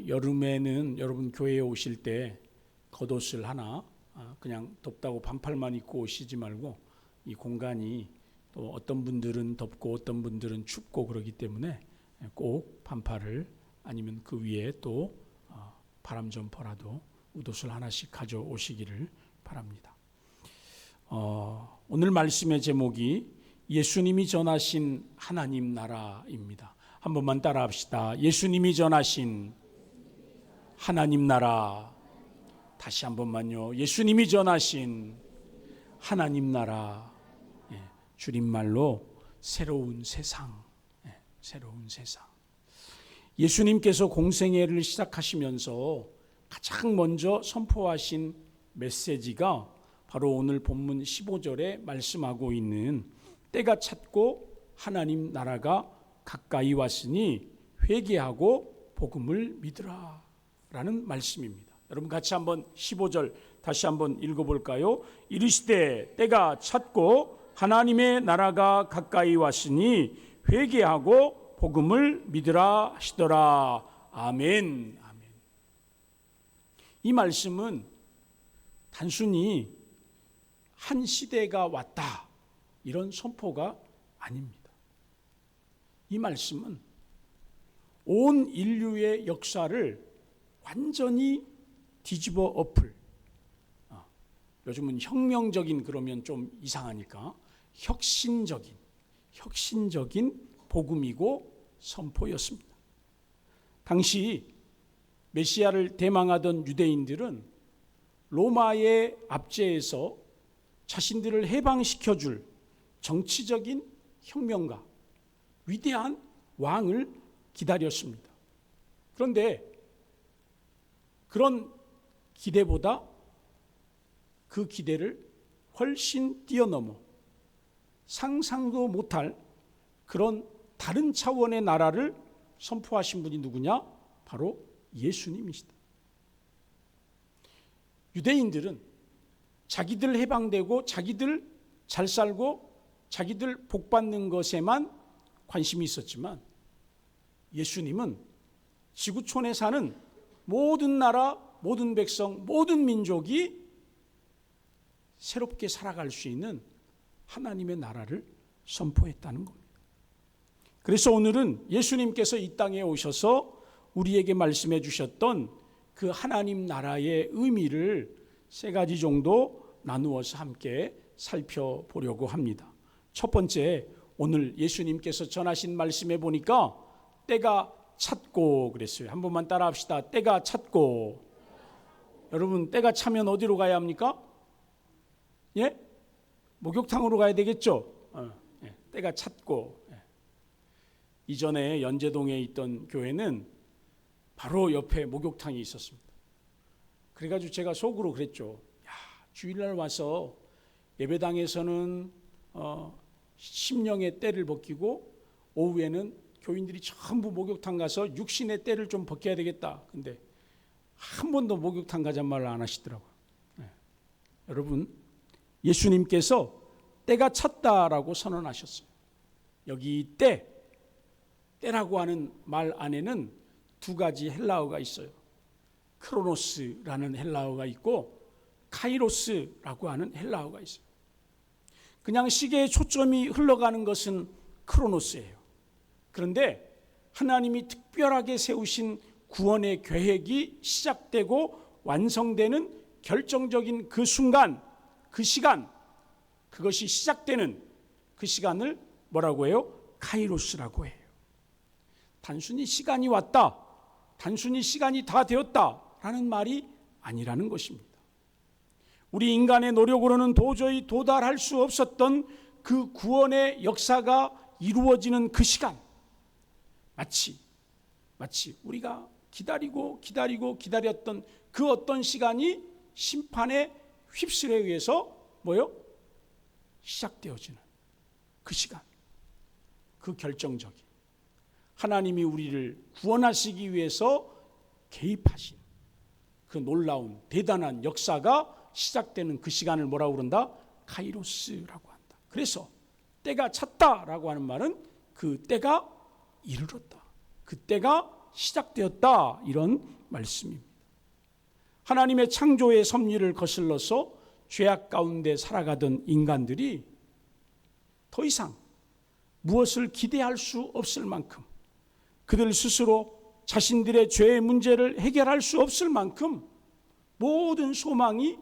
여름에는 여러분 교회에 오실 때 겉옷을 하나 그냥 덥다고 반팔만 입고 오시지 말고 이 공간이 또 어떤 분들은 덥고 어떤 분들은 춥고 그러기 때문에 꼭 반팔을 아니면 그 위에 또 바람 점퍼라도 웃옷을 하나씩 가져오시기를 바랍니다. 오늘 말씀의 제목이 예수님이 전하신 하나님 나라입니다. 한 번만 따라 합시다. 예수님이 전하신 하나님 나라. 다시 한 번만요. 예수님이 전하신 하나님 나라. 줄임말로 새로운 세상. 새로운 세상. 예수님께서 공생애를 시작하시면서 가장 먼저 선포하신 메시지가 바로 오늘 본문 15절에 말씀하고 있는 때가 찼고 하나님 나라가 가까이 왔으니 회개하고 복음을 믿으라 라는 말씀입니다. 여러분 같이 한번 15절 다시 한번 읽어볼까요? 이르시되 때가 찼고 하나님의 나라가 가까이 왔으니 회개하고 복음을 믿으라 하시더라. 아멘. 아멘. 이 말씀은 단순히 한 시대가 왔다 이런 선포가 아닙니다. 이 말씀은 온 인류의 역사를 완전히 뒤집어 엎을, 요즘은 혁명적인 그러면 좀 이상하니까 혁신적인 복음이고 선포였습니다. 당시 메시아를 대망하던 유대인들은 로마의 압제에서 자신들을 해방시켜줄 정치적인 혁명가, 위대한 왕을 기다렸습니다. 그런데 그런 기대보다 그 기대를 훨씬 뛰어넘어 상상도 못할 그런 다른 차원의 나라를 선포하신 분이 누구냐? 바로 예수님이시다. 유대인들은 자기들 해방되고 자기들 잘 살고 자기들 복 받는 것에만 관심이 있었지만 예수님은 지구촌에 사는 모든 나라, 모든 백성, 모든 민족이 새롭게 살아갈 수 있는 하나님의 나라를 선포했다는 겁니다. 그래서 오늘은 예수님께서 이 땅에 오셔서 우리에게 말씀해 주셨던 그 하나님 나라의 의미를 세 가지 정도 나누어서 함께 살펴보려고 합니다. 첫 번째, 오늘 예수님께서 전하신 말씀에 보니까 때가 찼고 그랬어요. 한 번만 따라 합시다. 때가 찼고. 여러분 때가 차면 어디로 가야 합니까? 예? 목욕탕으로 가야 되겠죠? 때가 찼고. 이전에 연제동에 있던 교회는 바로 옆에 목욕탕이 있었습니다. 그래가지고 제가 속으로 그랬죠. 야, 주일날 와서 예배당에서는 심령의 때를 벗기고 오후에는 교인들이 전부 목욕탕 가서 육신의 때를 좀 벗겨야 되겠다. 근데 한 번도 목욕탕 가자는 말을 안 하시더라고요. 여러분, 예수님께서 때가 찼다라고 선언하셨어요. 여기 때라고 하는 말 안에는 두 가지 헬라어가 있어요. 크로노스라는 헬라어가 있고 카이로스라고 하는 헬라어가 있어요. 그냥 시계의 초점이 흘러가는 것은 크로노스예요. 그런데 하나님이 특별하게 세우신 구원의 계획이 시작되고 완성되는 결정적인 그 순간, 그 시간, 그것이 시작되는 그 시간을 뭐라고 해요? 카이로스라고 해요. 단순히 시간이 왔다, 단순히 시간이 다 되었다라는 말이 아니라는 것입니다. 우리 인간의 노력으로는 도저히 도달할 수 없었던 그 구원의 역사가 이루어지는 그 시간, 마치 우리가 기다렸던 그 어떤 시간이 심판의 휩쓸에 의해서 시작되어지는 그 시간, 그 결정적인 하나님이 우리를 구원하시기 위해서 개입하신 그 놀라운 대단한 역사가 시작되는 그 시간을 뭐라고 그런다? 카이로스라고 한다. 그래서 때가 찼다라고 하는 말은 그 때가 이르렀다, 그 때가 시작되었다, 이런 말씀입니다. 하나님의 창조의 섭리를 거슬러서 죄악 가운데 살아가던 인간들이 더 이상 무엇을 기대할 수 없을 만큼, 그들 스스로 자신들의 죄의 문제를 해결할 수 없을 만큼 모든 소망이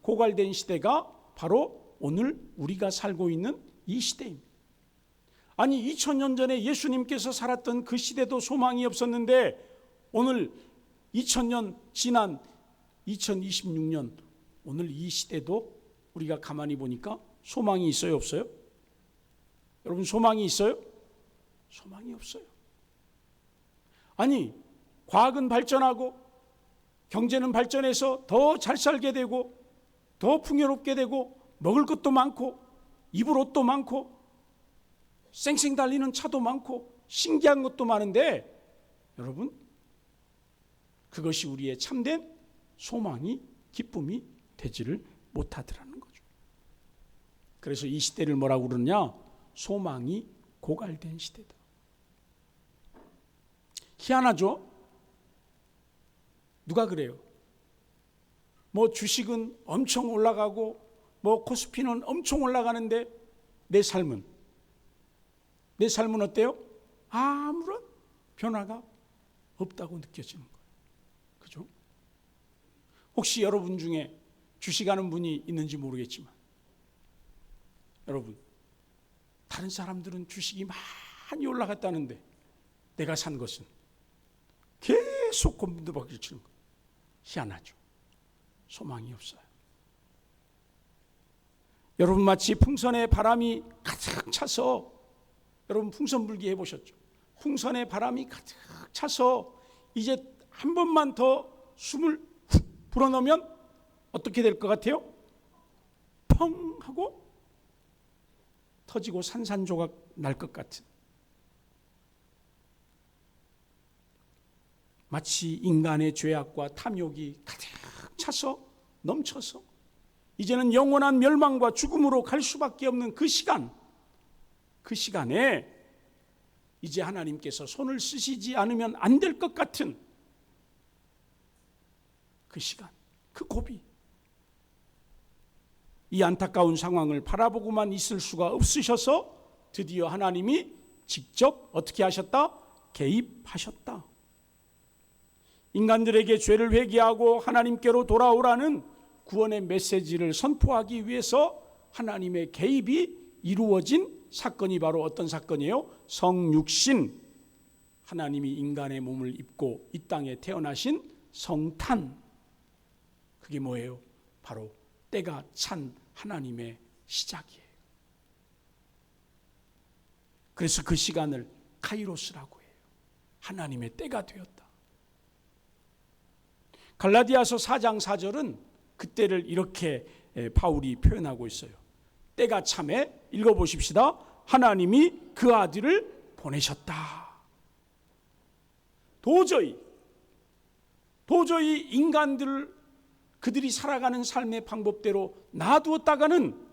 고갈된 시대가 바로 오늘 우리가 살고 있는 이 시대입니다. 아니, 2000년 전에 예수님께서 살았던 그 시대도 소망이 없었는데 오늘 2000년 지난 2026년 오늘 이 시대도 우리가 가만히 보니까 소망이 있어요, 없어요? 여러분, 소망이 있어요? 소망이 없어요. 아니, 과학은 발전하고 경제는 발전해서 더 잘 살게 되고 더 풍요롭게 되고 먹을 것도 많고 입을 옷도 많고 쌩쌩 달리는 차도 많고 신기한 것도 많은데, 여러분, 그것이 우리의 참된 소망이, 기쁨이 되지를 못하더라는 거죠. 그래서 이 시대를 뭐라고 그러느냐? 소망이 고갈된 시대다. 희한하죠? 누가 그래요? 뭐 주식은 엄청 올라가고 뭐 코스피는 엄청 올라가는데 내 삶은 어때요? 아무런 변화가 없다고 느껴지는 거예요. 그죠? 혹시 여러분 중에 주식하는 분이 있는지 모르겠지만, 여러분, 다른 사람들은 주식이 많이 올라갔다는데 내가 산 것은 계속 곤두박질 치는 거예요. 희한하죠? 소망이 없어요. 여러분, 마치 풍선에 바람이 가득 차서, 여러분 풍선 불기 해보셨죠? 풍선에 바람이 가득 차서 이제 한 번만 더 숨을 훅 불어넣으면 어떻게 될 것 같아요? 펑 하고 터지고 산산조각 날 것 같은, 마치 인간의 죄악과 탐욕이 가득 차서 넘쳐서 이제는 영원한 멸망과 죽음으로 갈 수밖에 없는 그 시간에 이제 하나님께서 손을 쓰시지 않으면 안 될 것 같은 그 시간, 그 고비, 이 안타까운 상황을 바라보고만 있을 수가 없으셔서 드디어 하나님이 직접 어떻게 하셨다? 개입하셨다. 인간들에게 죄를 회개하고 하나님께로 돌아오라는 구원의 메시지를 선포하기 위해서 하나님의 개입이 이루어진 사건이 바로 어떤 사건이에요? 성육신, 하나님이 인간의 몸을 입고 이 땅에 태어나신 성탄. 그게 뭐예요? 바로 때가 찬 하나님의 시작이에요. 그래서 그 시간을 카이로스라고 해요. 하나님의 때가 되었다. 갈라디아서 4장 4절은 그때를 이렇게 바울이 표현하고 있어요. 때가 참에, 읽어보십시다. 하나님이 그 아들을 보내셨다. 도저히 인간들을 그들이 살아가는 삶의 방법대로 놔두었다가는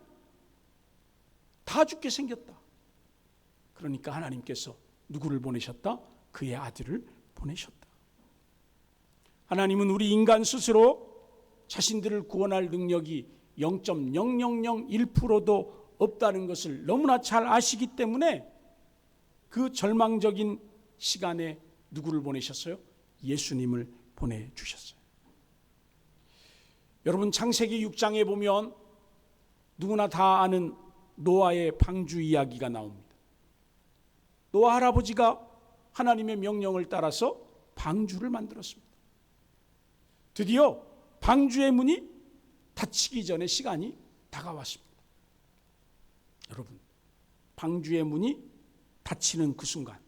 다 죽게 생겼다. 그러니까 하나님께서 누구를 보내셨다? 그의 아들을 보내셨다. 하나님은 우리 인간 스스로 자신들을 구원할 능력이 0.0001%도 없다는 것을 너무나 잘 아시기 때문에 그 절망적인 시간에 누구를 보내셨어요? 예수님을 보내주셨어요. 여러분, 창세기 6장에 보면 누구나 다 아는 노아의 방주 이야기가 나옵니다. 노아 할아버지가 하나님의 명령을 따라서 방주를 만들었습니다. 드디어 방주의 문이 닫히기 전에 시간이 다가왔습니다. 여러분, 방주의 문이 닫히는 그 순간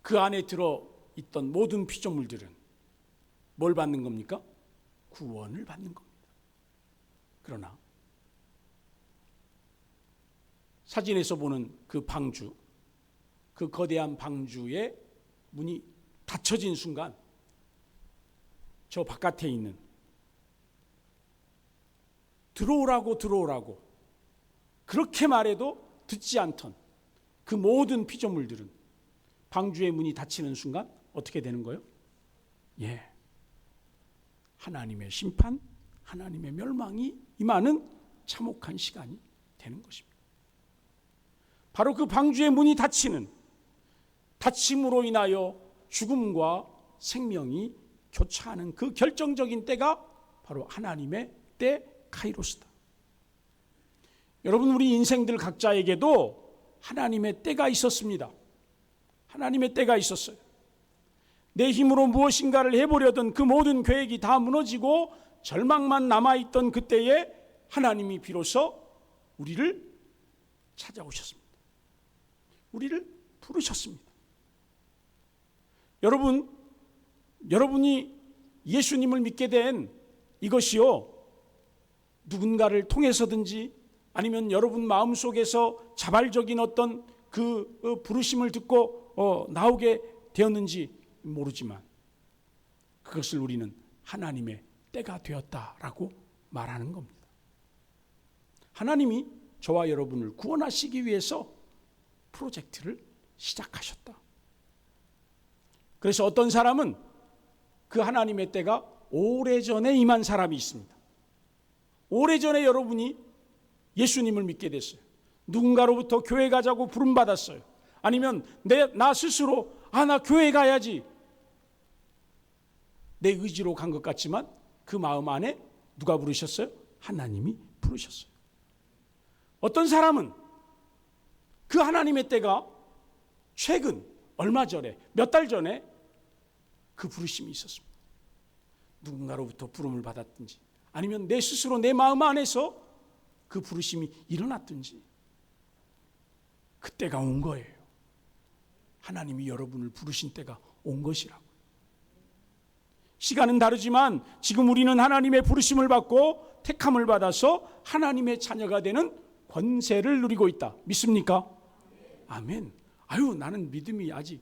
그 안에 들어있던 모든 피조물들은 뭘 받는 겁니까? 구원을 받는 겁니다. 그러나 사진에서 보는 그 방주, 그 거대한 방주의 문이 닫혀진 순간 저 바깥에 있는 들어오라고 그렇게 말해도 듣지 않던 그 모든 피조물들은 방주의 문이 닫히는 순간 어떻게 되는 거예요? 예, 하나님의 심판, 하나님의 멸망이 임하는 참혹한 시간이 되는 것입니다. 바로 그 방주의 문이 닫힘으로 인하여 죽음과 생명이 교차하는 그 결정적인 때가 바로 하나님의 때 카이로스다. 여러분, 우리 인생들 각자에게도 하나님의 때가 있었습니다. 하나님의 때가 있었어요. 내 힘으로 무엇인가를 해보려던 그 모든 계획이 다 무너지고 절망만 남아있던 그때에 하나님이 비로소 우리를 찾아오셨습니다. 우리를 부르셨습니다. 여러분이 예수님을 믿게 된 이것이요, 누군가를 통해서든지 아니면 여러분 마음속에서 자발적인 어떤 그 부르심을 듣고 나오게 되었는지 모르지만 그것을 우리는 하나님의 때가 되었다라고 말하는 겁니다. 하나님이 저와 여러분을 구원하시기 위해서 프로젝트를 시작하셨다. 그래서 어떤 사람은 그 하나님의 때가 오래전에 임한 사람이 있습니다. 오래전에 여러분이 예수님을 믿게 됐어요. 누군가로부터 교회 가자고 부름받았어요. 아니면 나 스스로 나 교회 가야지, 내 의지로 간 것 같지만 그 마음 안에 누가 부르셨어요? 하나님이 부르셨어요. 어떤 사람은 그 하나님의 때가 최근 얼마 전에, 몇 달 전에 그 부르심이 있었습니다. 누군가로부터 부름을 받았든지 아니면 내 스스로 내 마음 안에서 그 부르심이 일어났든지 그때가 온 거예요. 하나님이 여러분을 부르신 때가 온 것이라고. 시간은 다르지만 지금 우리는 하나님의 부르심을 받고 택함을 받아서 하나님의 자녀가 되는 권세를 누리고 있다. 믿습니까? 아멘. 나는 믿음이 아직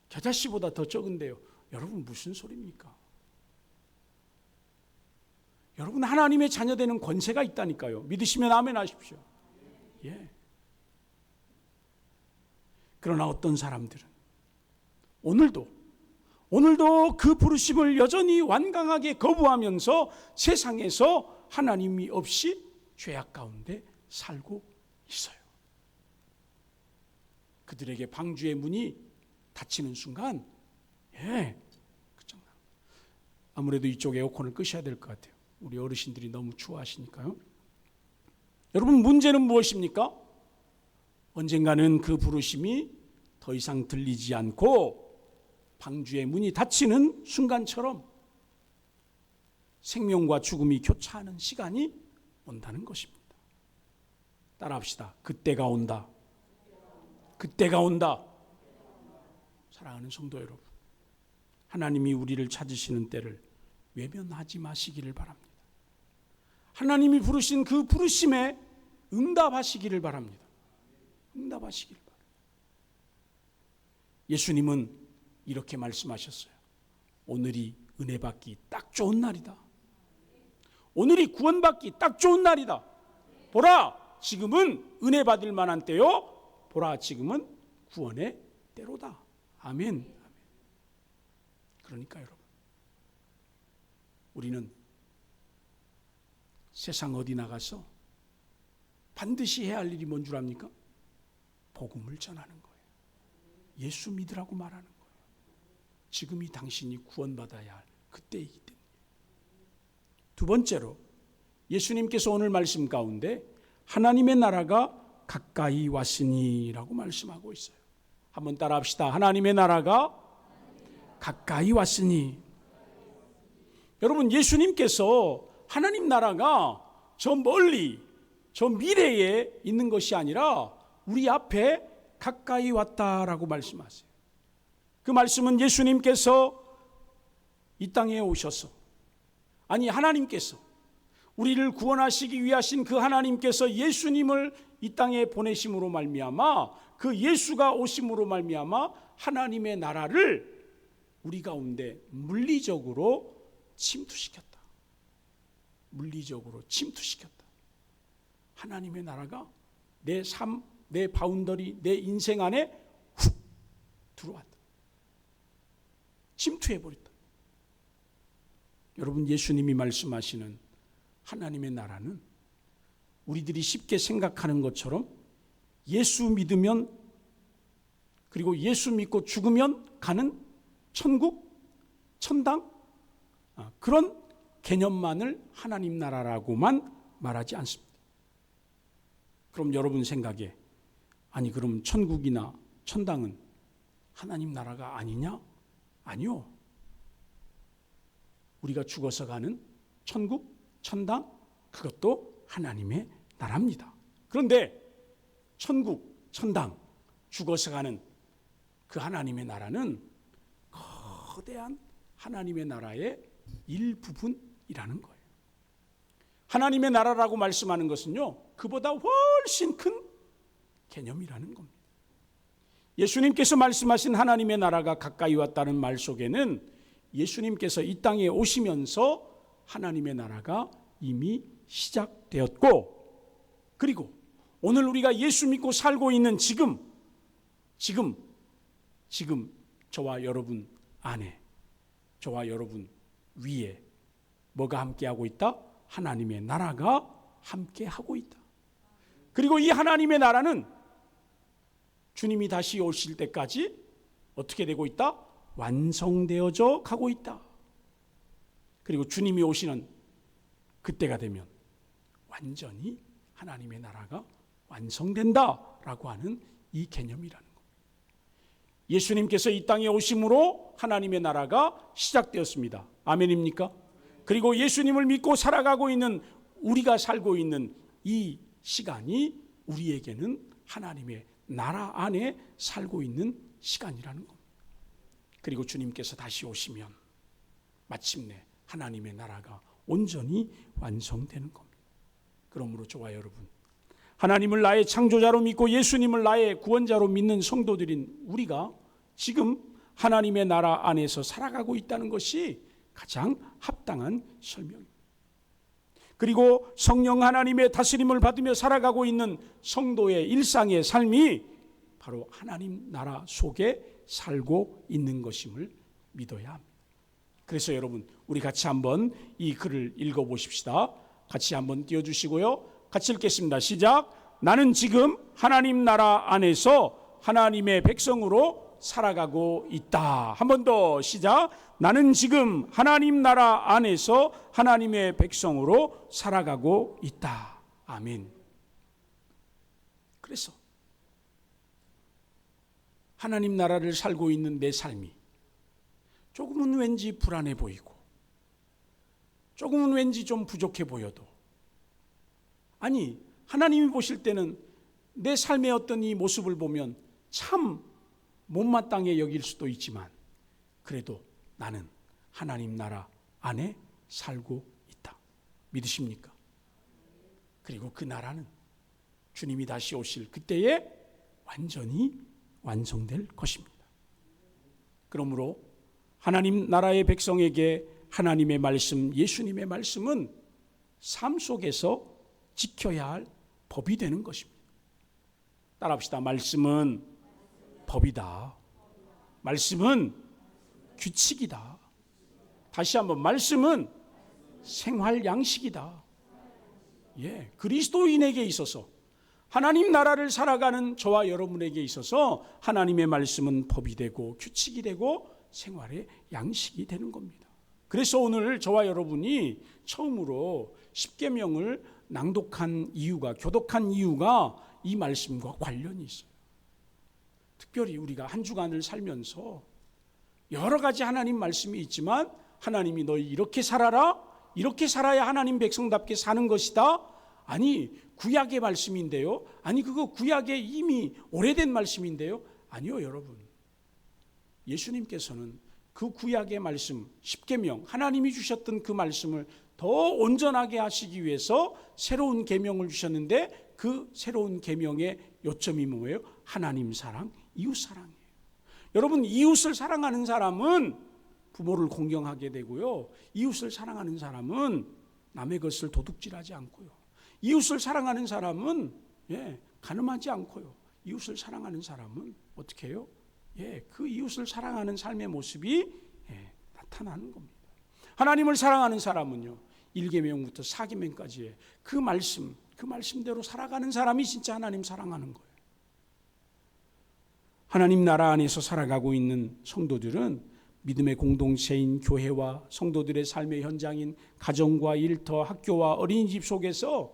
겨자씨보다 더 적은데요. 여러분, 무슨 소리입니까? 여러분, 하나님의 자녀 되는 권세가 있다니까요. 믿으시면 아멘 하십시오. 예. 그러나 어떤 사람들은 오늘도 그 부르심을 여전히 완강하게 거부하면서 세상에서 하나님이 없이 죄악 가운데 살고 있어요. 그들에게 방주의 문이 닫히는 순간, 끝장나. 아무래도 이쪽 에어컨을 끄셔야 될 것 같아요. 우리 어르신들이 너무 추워하시니까요. 여러분, 문제는 무엇입니까? 언젠가는 그 부르심이 더 이상 들리지 않고 방주의 문이 닫히는 순간처럼 생명과 죽음이 교차하는 시간이 온다는 것입니다. 따라합시다. 그때가 온다. 그때가 온다. 사랑하는 성도 여러분, 하나님이 우리를 찾으시는 때를 외면하지 마시기를 바랍니다. 하나님이 부르신 그 부르심에 응답하시기를 바랍니다. 응답하시기를 바랍니다. 예수님은 이렇게 말씀하셨어요. 오늘이 은혜 받기 딱 좋은 날이다. 오늘이 구원받기 딱 좋은 날이다. 보라, 지금은 은혜 받을 만한 때요. 보라, 지금은 구원의 때로다. 아멘. 그러니까 여러분, 우리는 세상 어디 나가서 반드시 해야 할 일이 뭔 줄 압니까? 복음을 전하는 거예요. 예수 믿으라고 말하는 거예요. 지금이 당신이 구원받아야 할 그때이기 때문에. 두 번째로, 예수님께서 오늘 말씀 가운데 하나님의 나라가 가까이 왔으니라고 말씀하고 있어요. 한번 따라합시다. 하나님의 나라가 가까이 왔으니. 여러분, 예수님께서 하나님 나라가 저 멀리, 저 미래에 있는 것이 아니라 우리 앞에 가까이 왔다라고 말씀하세요. 그 말씀은 예수님께서 이 땅에 오셔서, 하나님께서 우리를 구원하시기 위하신 그 하나님께서 예수님을 이 땅에 보내심으로 말미암아, 그 예수가 오심으로 말미암아 하나님의 나라를 우리 가운데 물리적으로 침투시켰다. 물리적으로 침투시켰다. 하나님의 나라가 내 삶, 내 바운더리, 내 인생 안에 훅 들어왔다. 침투해버렸다. 여러분, 예수님이 말씀하시는 하나님의 나라는 우리들이 쉽게 생각하는 것처럼 예수 믿으면, 그리고 예수 믿고 죽으면 가는 천국, 천당, 그런 개념만을 하나님 나라라고만 말하지 않습니다. 그럼 여러분 생각에, 아니 그럼 천국이나 천당은 하나님 나라가 아니냐? 아니요. 우리가 죽어서 가는 천국, 천당, 그것도 하나님의 나라입니다. 그런데 천국, 천당, 죽어서 가는 그 하나님의 나라는 거대한 하나님의 나라의 일부분이라는 거예요. 하나님의 나라라고 말씀하는 것은요, 그보다 훨씬 큰 개념이라는 겁니다. 예수님께서 말씀하신 하나님의 나라가 가까이 왔다는 말 속에는 예수님께서 이 땅에 오시면서 하나님의 나라가 이미 시작되었고, 그리고 오늘 우리가 예수 믿고 살고 있는 지금 저와 여러분 안에, 저와 여러분 위에 뭐가 함께하고 있다? 하나님의 나라가 함께하고 있다. 그리고 이 하나님의 나라는 주님이 다시 오실 때까지 어떻게 되고 있다? 완성되어져 가고 있다. 그리고 주님이 오시는 그때가 되면 완전히 하나님의 나라가 완성된다라고 하는 이 개념이라는 겁니다. 예수님께서 이 땅에 오심으로 하나님의 나라가 시작되었습니다. 아멘입니까? 그리고 예수님을 믿고 살아가고 있는 우리가 살고 있는 이 시간이 우리에게는 하나님의 나라 안에 살고 있는 시간이라는 겁니다. 그리고 주님께서 다시 오시면 마침내 하나님의 나라가 온전히 완성되는 겁니다. 그러므로 저와 여러분, 하나님을 나의 창조자로 믿고 예수님을 나의 구원자로 믿는 성도들인 우리가 지금 하나님의 나라 안에서 살아가고 있다는 것이 가장 합당한 설명입니다. 그리고 성령 하나님의 다스림을 받으며 살아가고 있는 성도의 일상의 삶이 바로 하나님 나라 속에 살고 있는 것임을 믿어야 합니다. 그래서 여러분, 우리 같이 한번 이 글을 읽어보십시다. 같이 한번 띄워주시고요. 같이 읽겠습니다. 시작. 나는 지금 하나님 나라 안에서 하나님의 백성으로 살아가고 있다. 한 번 더 시작. 나는 지금 하나님 나라 안에서 하나님의 백성으로 살아가고 있다. 아멘. 그래서 하나님 나라를 살고 있는 내 삶이 조금은 왠지 불안해 보이고, 조금은 왠지 좀 부족해 보여도, 아니 하나님이 보실 때는 내 삶의 어떤 이 모습을 보면 참 못마땅해 여길 수도 있지만, 그래도 나는 하나님 나라 안에 살고 있다. 믿으십니까? 그리고 그 나라는 주님이 다시 오실 그때에 완전히 완성될 것입니다. 그러므로 하나님 나라의 백성에게 하나님의 말씀, 예수님의 말씀은 삶 속에서 지켜야 할 법이 되는 것입니다. 따라합시다. 말씀은 법이다. 말씀은 규칙이다. 다시 한번, 말씀은 생활 양식이다. 예, 그리스도인에게 있어서, 하나님 나라를 살아가는 저와 여러분에게 있어서 하나님의 말씀은 법이 되고 규칙이 되고 생활의 양식이 되는 겁니다. 그래서 오늘 저와 여러분이 처음으로 십계명을 낭독한 이유가, 교독한 이유가 이 말씀과 관련이 있어요. 특별히 우리가 한 주간을 살면서 여러 가지 하나님 말씀이 있지만, 하나님이 너희 이렇게 살아라, 이렇게 살아야 하나님 백성답게 사는 것이다. 아니 구약의 말씀인데요. 아니 그거 구약의 이미 오래된 말씀인데요. 아니요 여러분, 예수님께서는 그 구약의 말씀, 십계명, 하나님이 주셨던 그 말씀을 더 온전하게 하시기 위해서 새로운 계명을 주셨는데, 그 새로운 계명의 요점이 뭐예요? 하나님 사랑, 이웃 사랑이에요. 여러분, 이웃을 사랑하는 사람은 부모를 공경하게 되고요, 이웃을 사랑하는 사람은 남의 것을 도둑질하지 않고요, 이웃을 사랑하는 사람은 가늠하지 않고요, 이웃을 사랑하는 사람은 어떻게 해요? 그 이웃을 사랑하는 삶의 모습이 나타나는 겁니다. 하나님을 사랑하는 사람은요, 1계명부터 4계명까지의 그 말씀대로 살아가는 사람이 진짜 하나님 사랑하는 거예요. 하나님 나라 안에서 살아가고 있는 성도들은 믿음의 공동체인 교회와 성도들의 삶의 현장인 가정과 일터, 학교와 어린이집 속에서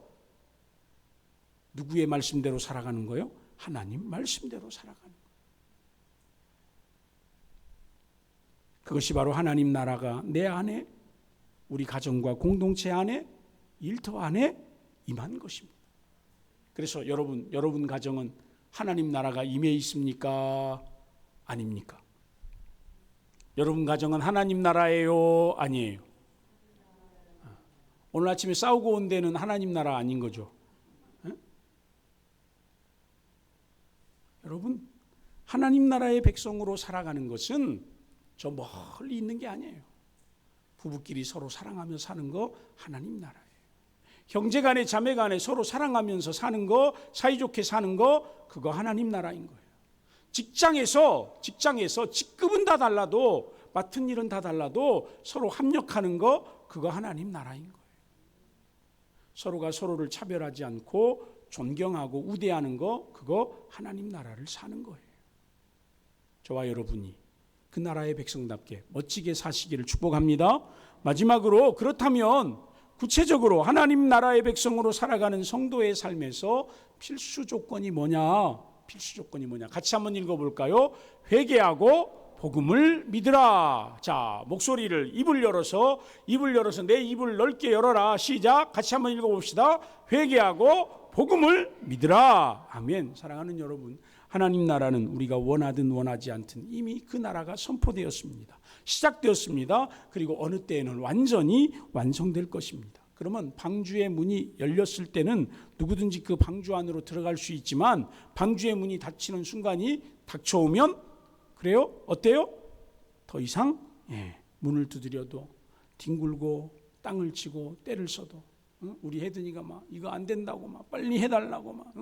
누구의 말씀대로 살아가는 거예요? 하나님 말씀대로 살아가는 거예요. 그것이 바로 하나님 나라가 내 안에, 우리 가정과 공동체 안에, 일터 안에 임한 것입니다. 그래서 여러분 가정은 하나님 나라가 임해 있습니까? 아닙니까? 여러분 가정은 하나님 나라예요? 아니에요? 오늘 아침에 싸우고 온 데는 하나님 나라 아닌 거죠? 여러분, 하나님 나라의 백성으로 살아가는 것은 저 멀리 있는 게 아니에요. 부부끼리 서로 사랑하며 사는 거 하나님 나라예요. 형제간에 자매간에 서로 사랑하면서 사는 거, 사이좋게 사는 거, 그거 하나님 나라인 거예요. 직장에서 직급은 다 달라도, 맡은 일은 다 달라도 서로 협력하는 거, 그거 하나님 나라인 거예요. 서로가 서로를 차별하지 않고 존경하고 우대하는 거, 그거 하나님 나라를 사는 거예요. 저와 여러분이 그 나라의 백성답게 멋지게 사시기를 축복합니다. 마지막으로, 그렇다면 구체적으로 하나님 나라의 백성으로 살아가는 성도의 삶에서 필수 조건이 뭐냐? 같이 한번 읽어볼까요? 회개하고 복음을 믿으라. 자, 목소리를 입을 열어서 내 입을 넓게 열어라. 시작. 같이 한번 읽어봅시다. 회개하고 복음을 믿으라. 아멘. 사랑하는 여러분, 하나님 나라는 우리가 원하든 원하지 않든 이미 그 나라가 선포되었습니다. 시작되었습니다. 그리고 어느 때에는 완전히 완성될 것입니다. 그러면 방주의 문이 열렸을 때는 누구든지 그 방주 안으로 들어갈 수 있지만, 방주의 문이 닫히는 순간이 닥쳐오면, 그래요? 어때요? 더 이상 문을 두드려도, 뒹굴고 땅을 치고 때를 써도, 우리 혜든이가 막 이거 안 된다고 막 빨리 해달라고 막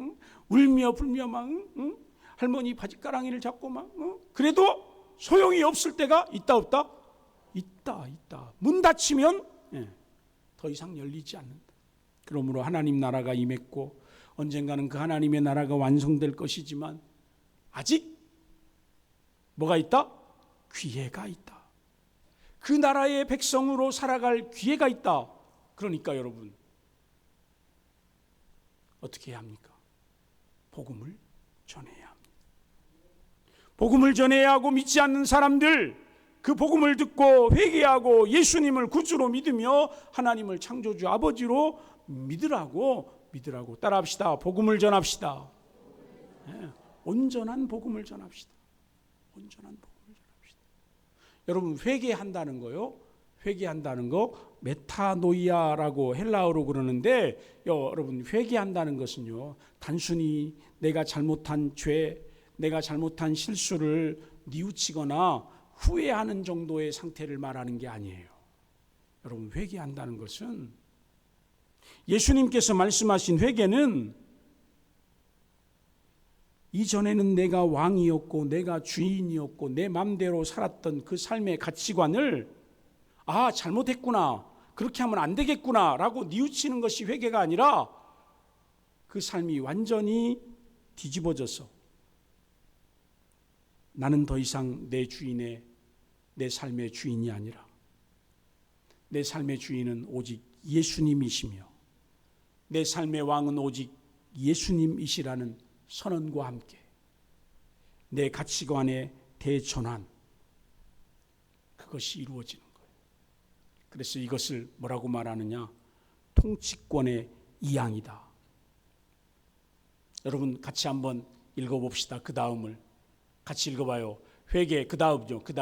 울며 불며 막 할머니 바지가랑이를 잡고 막 그래도 소용이 없을 때가 있다 없다? 있다. 문 닫히면 더 이상 열리지 않는다. 그러므로 하나님 나라가 임했고 언젠가는 그 하나님의 나라가 완성될 것이지만 아직 뭐가 있다? 기회가 있다. 그 나라의 백성으로 살아갈 기회가 있다. 그러니까 여러분, 어떻게 해야 합니까? 복음을 전해야 합니다. 복음을 전해야 하고, 믿지 않는 사람들 그 복음을 듣고 회개하고 예수님을 구주로 믿으며 하나님을 창조주 아버지로 믿으라고 따라합시다. 복음을 전합시다. 온전한 복음을 전합시다. 여러분, 회개한다는 거요. 회개한다는 거 메타노이아라고 헬라어로 그러는데, 여러분, 회개한다는 것은요, 단순히 내가 잘못한 죄, 내가 잘못한 실수를 뉘우치거나 후회하는 정도의 상태를 말하는 게 아니에요. 여러분, 회개한다는 것은 예수님께서 말씀하신 회개는 이전에는 내가 왕이었고 내가 주인이었고 내 맘대로 살았던 그 삶의 가치관을 잘못했구나, 그렇게 하면 안 되겠구나 라고 뉘우치는 것이 회개가 아니라, 그 삶이 완전히 뒤집어져서 나는 더 이상 내 삶의 주인이 아니라 내 삶의 주인은 오직 예수님이시며 내 삶의 왕은 오직 예수님이시라는 선언과 함께 내 가치관의 대전환, 그것이 이루어지는 거예요. 그래서 이것을 뭐라고 말하느냐? 통치권의 이양이다. 여러분, 같이 한번 읽어봅시다. 그 다음을 같이 읽어봐요. 회개, 그 다음요. 그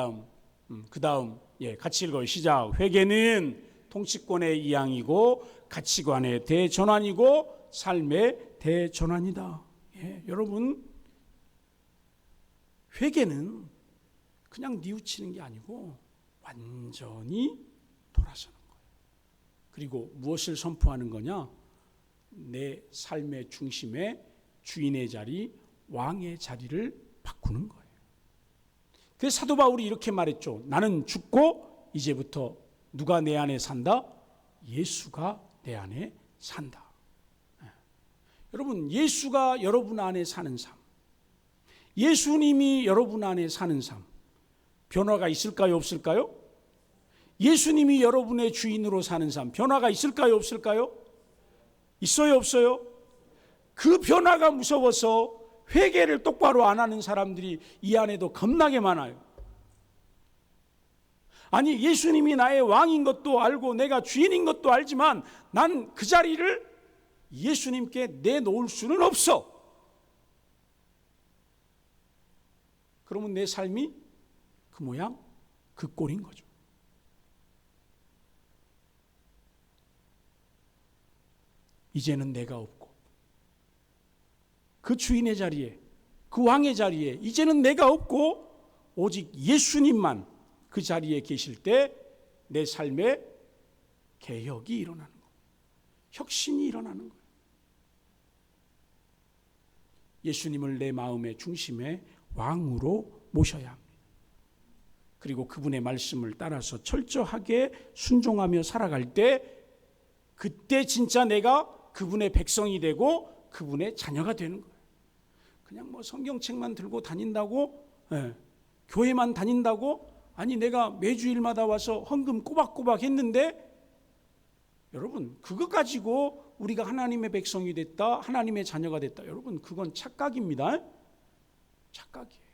다음 같이 읽어요. 시작. 회개는 통치권의 이양이고 가치관의 대전환이고 삶의 대전환이다. 여러분, 회개는 그냥 뉘우치는 게 아니고 완전히 돌아서는 거예요. 그리고 무엇을 선포하는 거냐? 내 삶의 중심에 주인의 자리, 왕의 자리를 바꾸는 거예요. 그래서 사도 바울이 이렇게 말했죠. 나는 죽고 이제부터 누가 내 안에 산다? 예수가 내 안에 산다. 여러분, 예수가 여러분 안에 사는 삶, 예수님이 여러분 안에 사는 삶, 변화가 있을까요, 없을까요? 예수님이 여러분의 주인으로 사는 삶, 변화가 있을까요, 없을까요? 있어요, 없어요? 그 변화가 무서워서 회개를 똑바로 안 하는 사람들이 이 안에도 겁나게 많아요. 아니, 예수님이 나의 왕인 것도 알고 내가 주인인 것도 알지만 난 그 자리를 예수님께 내놓을 수는 없어. 그러면 내 삶이 그 모양 그 꼴인 거죠. 이제는 내가 없고 그 주인의 자리에, 그 왕의 자리에 이제는 내가 없고 오직 예수님만 그 자리에 계실 때 내 삶에 개혁이 일어나는 거예요. 혁신이 일어나는 거예요. 예수님을 내 마음의 중심에 왕으로 모셔야 합니다. 그리고 그분의 말씀을 따라서 철저하게 순종하며 살아갈 때 그때 진짜 내가 그분의 백성이 되고 그분의 자녀가 되는 거예요. 그냥 뭐 성경책만 들고 다닌다고, 교회만 다닌다고, 아니 내가 매주일마다 와서 헌금 꼬박꼬박 했는데, 여러분 그거 가지고 우리가 하나님의 백성이 됐다, 하나님의 자녀가 됐다, 여러분 그건 착각입니다. 착각이에요.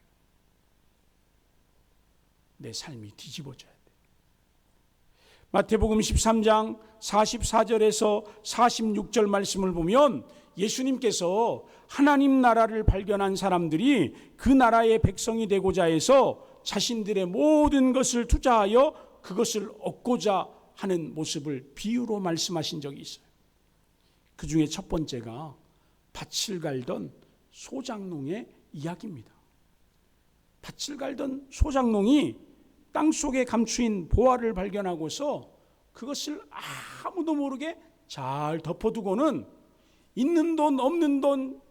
내 삶이 뒤집어져야 돼. 마태복음 13장 44절에서 46절 말씀을 보면 예수님께서 하나님 나라를 발견한 사람들이 그 나라의 백성이 되고자 해서 자신들의 모든 것을 투자하여 그것을 얻고자 하는 모습을 비유로 말씀하신 적이 있어요. 그 중에 첫 번째가 밭을 갈던 소장농의 이야기입니다. 밭을 갈던 소장농이 땅속에 감추인 보화를 발견하고서 그것을 아무도 모르게 잘 덮어두고는 있는 돈 없는 돈,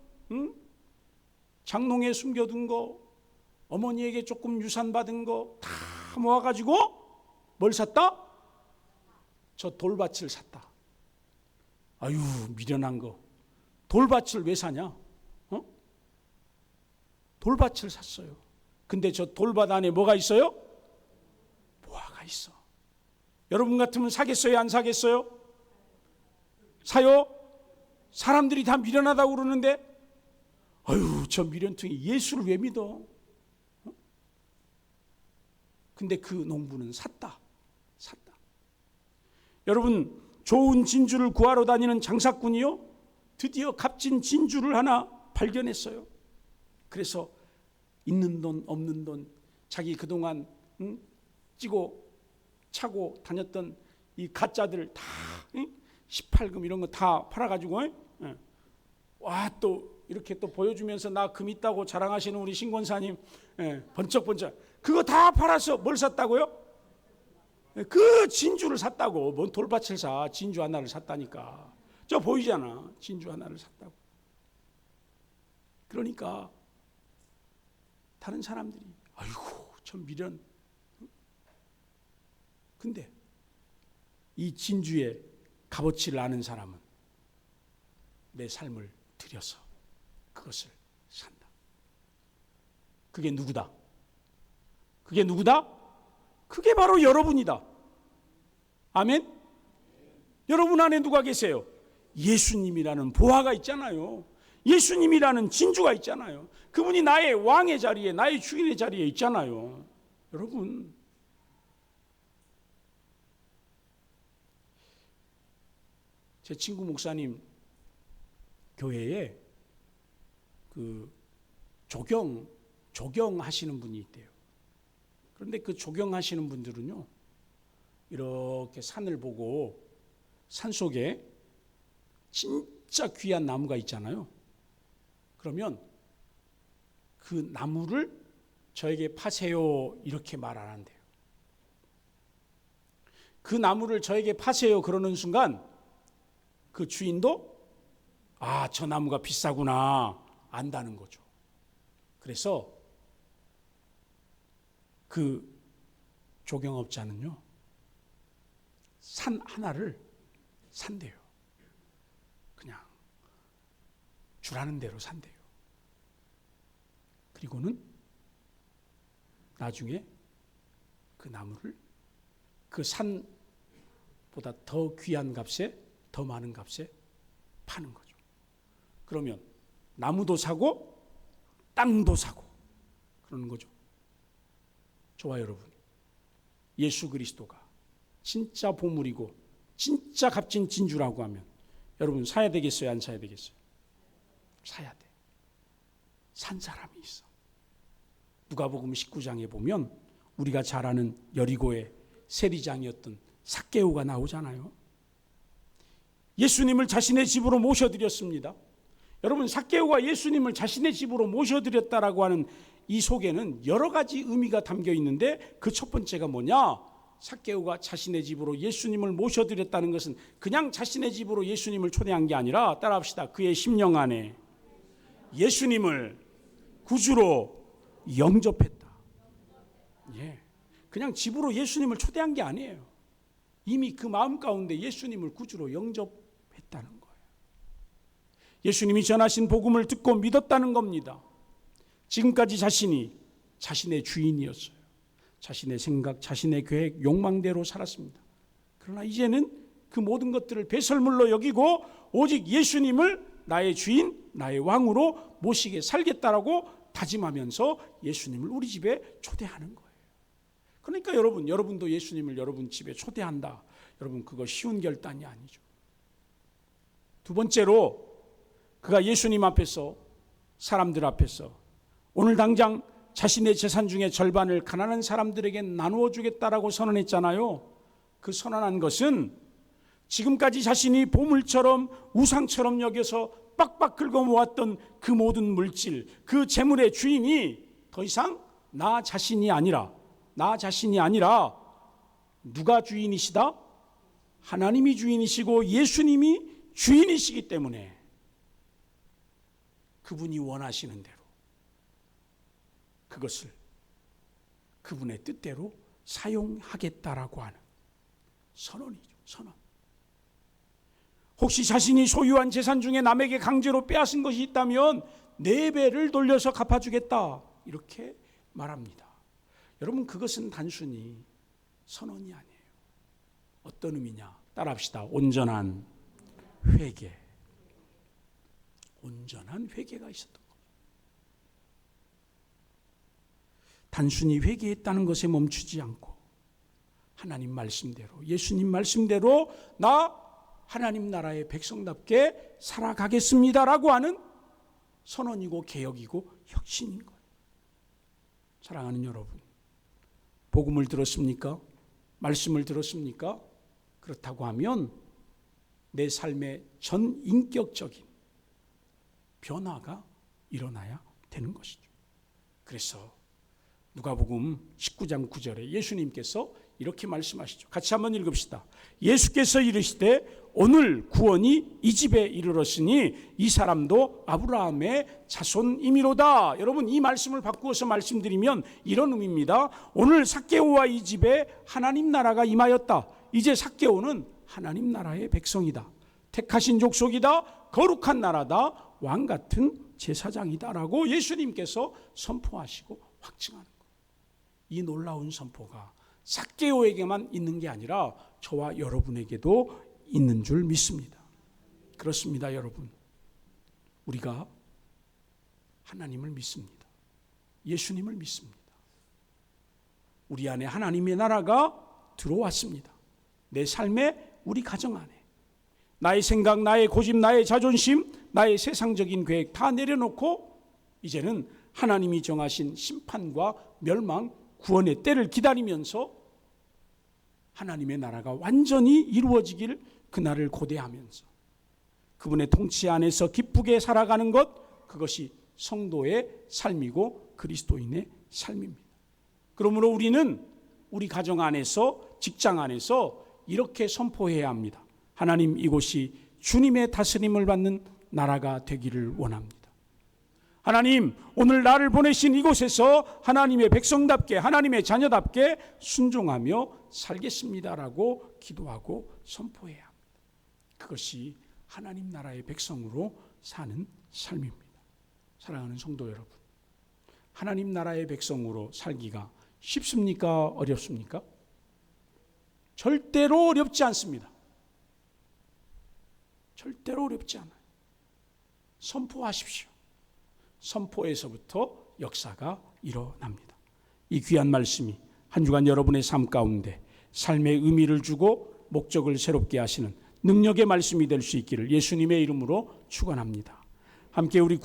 장롱에 숨겨둔 거, 어머니에게 조금 유산 받은 거 다 모아가지고 뭘 샀다? 저 돌밭을 샀다. 아유, 미련한 거. 돌밭을 왜 사냐? 돌밭을 샀어요. 근데 저 돌밭 안에 뭐가 있어요? 보화가 있어. 여러분 같으면 사겠어요, 안 사겠어요? 사요? 사람들이 다 미련하다고 그러는데, 아유, 저 미련통이 예수를 왜 믿어? 근데 그 농부는 샀다. 여러분, 좋은 진주를 구하러 다니는 장사꾼이요, 드디어 값진 진주를 하나 발견했어요. 그래서 있는 돈 없는 돈, 자기 그동안 찌고 차고 다녔던 이 가짜들 다 18금 이런 거 다 팔아가지고, 와, 또 이렇게 또 보여주면서 나 금 있다고 자랑하시는 우리 신권사님, 번쩍번쩍 그거 다 팔아서 뭘 샀다고요? 그 진주를 샀다고. 뭔 돌밭을 사? 진주 하나를 샀다니까. 저 보이잖아, 진주 하나를 샀다고. 그러니까 다른 사람들이 아이고 참 미련. 근데 이 진주의 값어치를 아는 사람은 내 삶을 들여서 그것을 산다. 그게 누구다? 그게 누구다? 그게 바로 여러분이다. 아멘? 여러분 안에 누가 계세요? 예수님이라는 보화가 있잖아요. 예수님이라는 진주가 있잖아요. 그분이 나의 왕의 자리에, 나의 주인의 자리에 있잖아요. 여러분, 제 친구 목사님 교회에 그 조경하시는 분이 있대요. 그런데 그 조경하시는 분들은요, 이렇게 산을 보고 산속에 진짜 귀한 나무가 있잖아요. 그러면 그 나무를 저에게 파세요 이렇게 말 안 한대요. 그 나무를 저에게 파세요 그러는 순간 그 주인도 아, 저 나무가 비싸구나 안다는 거죠. 그래서 그 조경업자는요, 산 하나를 산대요. 그냥 주라는 대로 산대요. 그리고는 나중에 그 나무를 그 산보다 더 귀한 값에, 더 많은 값에 파는 거죠. 그러면 나무도 사고 땅도 사고 그러는 거죠. 저와 여러분, 예수 그리스도가 진짜 보물이고 진짜 값진 진주라고 하면 여러분 사야 되겠어요? 안 사야 되겠어요? 사야 돼. 산 사람이 있어. 누가복음 19장에 보면 우리가 잘 아는 여리고의 세리장이었던 삭개오가 나오잖아요. 예수님을 자신의 집으로 모셔드렸습니다. 여러분, 삭개오가 예수님을 자신의 집으로 모셔드렸다라고 하는 이 속에는 여러 가지 의미가 담겨 있는데 그 첫 번째가 뭐냐? 삭개오가 자신의 집으로 예수님을 모셔드렸다는 것은 그냥 자신의 집으로 예수님을 초대한 게 아니라, 따라합시다, 그의 심령 안에 예수님을 구주로 영접했다. 예, 그냥 집으로 예수님을 초대한 게 아니에요. 이미 그 마음 가운데 예수님을 구주로 영접했다는 거예요. 예수님이 전하신 복음을 듣고 믿었다는 겁니다. 지금까지 자신이 자신의 주인이었어요. 자신의 생각, 자신의 계획, 욕망대로 살았습니다. 그러나 이제는 그 모든 것들을 배설물로 여기고 오직 예수님을 나의 주인, 나의 왕으로 모시게 살겠다라고 다짐하면서 예수님을 우리 집에 초대하는 거예요. 그러니까 여러분도 예수님을 여러분 집에 초대한다. 여러분, 그거 쉬운 결단이 아니죠. 두 번째로, 그가 예수님 앞에서, 사람들 앞에서 오늘 당장 자신의 재산 중에 절반을 가난한 사람들에게 나누어 주겠다라고 선언했잖아요. 그 선언한 것은 지금까지 자신이 보물처럼 우상처럼 여겨서 빡빡 긁어 모았던 그 모든 물질, 그 재물의 주인이 더 이상 나 자신이 아니라 누가 주인이시다? 하나님이 주인이시고 예수님이 주인이시기 때문에 그분이 원하시는 대로 그것을 그분의 뜻대로 사용하겠다라고 하는 선언이죠. 선언. 혹시 자신이 소유한 재산 중에 남에게 강제로 빼앗은 것이 있다면 4배를 돌려서 갚아주겠다, 이렇게 말합니다. 여러분, 그것은 단순히 선언이 아니에요. 어떤 의미냐? 따라합시다. 온전한 회개. 온전한 회개가 있었던 겁니다. 단순히 회개했다는 것에 멈추지 않고 하나님 말씀대로, 예수님 말씀대로 나 하나님 나라의 백성답게 살아가겠습니다라고 하는 선언이고 개혁이고 혁신인 거예요. 사랑하는 여러분, 복음을 들었습니까? 말씀을 들었습니까? 그렇다고 하면 내 삶의 전 인격적인 변화가 일어나야 되는 것이죠. 그래서 누가복음 19장 9절에 예수님께서 이렇게 말씀하시죠. 같이 한번 읽읍시다. 예수께서 이르시되 오늘 구원이 이 집에 이르렀으니 이 사람도 아브라함의 자손이미로다. 여러분, 이 말씀을 바꾸어서 말씀드리면 이런 의미입니다. 오늘 삭개오와 이 집에 하나님 나라가 임하였다. 이제 삭개오는 하나님 나라의 백성이다. 택하신 족속이다. 거룩한 나라다. 왕 같은 제사장이다라고 예수님께서 선포하시고 확증하는 거예요. 이 놀라운 선포가 삭개오에게만 있는 게 아니라 저와 여러분에게도 있는 줄 믿습니다. 그렇습니다, 여러분. 우리가 하나님을 믿습니다. 예수님을 믿습니다. 우리 안에 하나님의 나라가 들어왔습니다. 내 삶에, 우리 가정 안에 나의 생각, 나의 고집, 나의 자존심, 나의 세상적인 계획 다 내려놓고 이제는 하나님이 정하신 심판과 멸망, 구원의 때를 기다리면서 하나님의 나라가 완전히 이루어지길 그날을 고대하면서 그분의 통치 안에서 기쁘게 살아가는 것, 그것이 성도의 삶이고 그리스도인의 삶입니다. 그러므로 우리는 우리 가정 안에서, 직장 안에서 이렇게 선포해야 합니다. 하나님, 이곳이 주님의 다스림을 받는 나라가 되기를 원합니다. 하나님, 오늘 나를 보내신 이곳에서 하나님의 백성답게, 하나님의 자녀답게 순종하며 살겠습니다라고 기도하고 선포해야 합니다. 그것이 하나님 나라의 백성으로 사는 삶입니다. 사랑하는 성도 여러분, 하나님 나라의 백성으로 살기가 쉽습니까? 어렵습니까? 절대로 어렵지 않습니다. 절대로 어렵지 않아요. 선포하십시오. 선포에서부터 역사가 일어납니다. 이 귀한 말씀이 한 주간 여러분의 삶 가운데 삶의 의미를 주고 목적을 새롭게 하시는 능력의 말씀이 될 수 있기를 예수님의 이름으로 축원합니다. 함께 우리